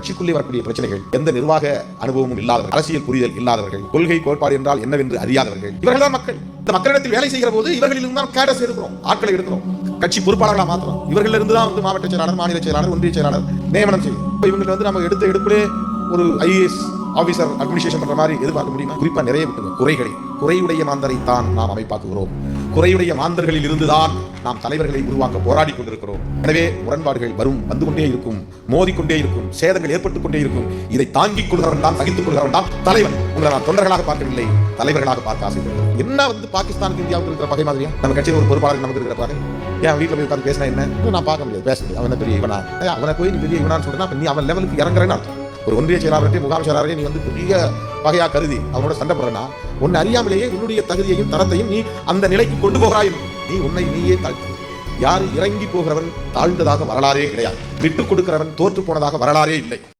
கட்சிக்குள்ளே வரக்கூடிய பிரச்சனைகள், எந்த நிர்வாக அனுபவமும் இல்லாதவர்கள், அரசியல் புரிதல் இல்லாதவர்கள், கொள்கை கோட்பாடு என்றால் என்னவென்று அறியாதவர்கள், இவர்கள் தான் மக்கள். இந்த மக்களிடத்தில் வேலை செய்கிற போது இவர்களில் தான் கேடர்ஸ் எடுக்கிறோம், ஆட்களை எடுக்கிறோம், கட்சி பொறுப்பாளர்களாக மாத்திரம். இவர்கள் இருந்து தான் மாவட்ட செயலாளர், மாநில செயலாளர், ஒன்றிய செயலாளர் நியமனம் செய்யும். இவங்க நம்ம எடுத்த எடுப்பிலே ஒரு ஐஏஎஸ் ஆபீசர் அட்மினிஸ்ட்ரேஷன் பண்ற மாதிரி எதிர்பார்க்க முடியுமா? குறிப்பா நிறைய குறைகளை, குறையுடைய மாந்தரை தான் நாம் அமைப்பாக்குகிறோம். குறையுடைய மாந்தர்களில் இருந்துதான் நாம் தலைவர்களை உருவாக்க போராடி கொண்டிருக்கிறோம். எனவே முரண்பாடுகள் வரும், வந்து கொண்டே இருக்கும், மோதிக்கொண்டே இருக்கும், சேதங்கள் ஏற்பட்டுக் கொண்டே இருக்கும். இதை தாங்கிக் கொள்கிறவன் தான், சகித்துக் கொள்கிறவன் தான் தலைவன். உங்களை நான் தொண்டர்களாக பார்க்கவில்லை, தலைவர்களாக பார்க்க ஆசைப்படுகிறேன். என்ன பாகிஸ்தானுக்கு இந்தியாவுக்கு இருக்கிற பகை மாதிரியா நம்ம கட்சியில் ஒரு பொறுப்பாளர் நமக்கு இருக்கிற பகை? என் வீட்டில் போய் உட்காந்து பேசினா என்ன நான் பார்க்க முடியாது, பேச முடியாது. அவனை பெரிய இவனா, அவனை போய் நீ பெரிய இவனான்னு சொல்றா, நீ அவன் லெவலுக்கு இறங்குறேன்னு அர்த்தம். ஒரு ஒன்றிய செயலாளர்கிட்ட, முகாம் செயலாளரையும் நீ பெரிய பகையா கருதி அவனோட சண்டை போடுறனா, உன்னை அறியாமலேயே உன்னுடைய தகுதியையும் தரத்தையும் நீ அந்த நிலைக்கு கொண்டு போகிறாய். நீ உன்னை நீயே தாழ்த்து. யார் இறங்கி போகிறவன் தாழ்ந்ததாக வரலாறே கிடையாது. விட்டுக் கொடுக்கிறவன் தோற்று போனதாக வரலாறே இல்லை.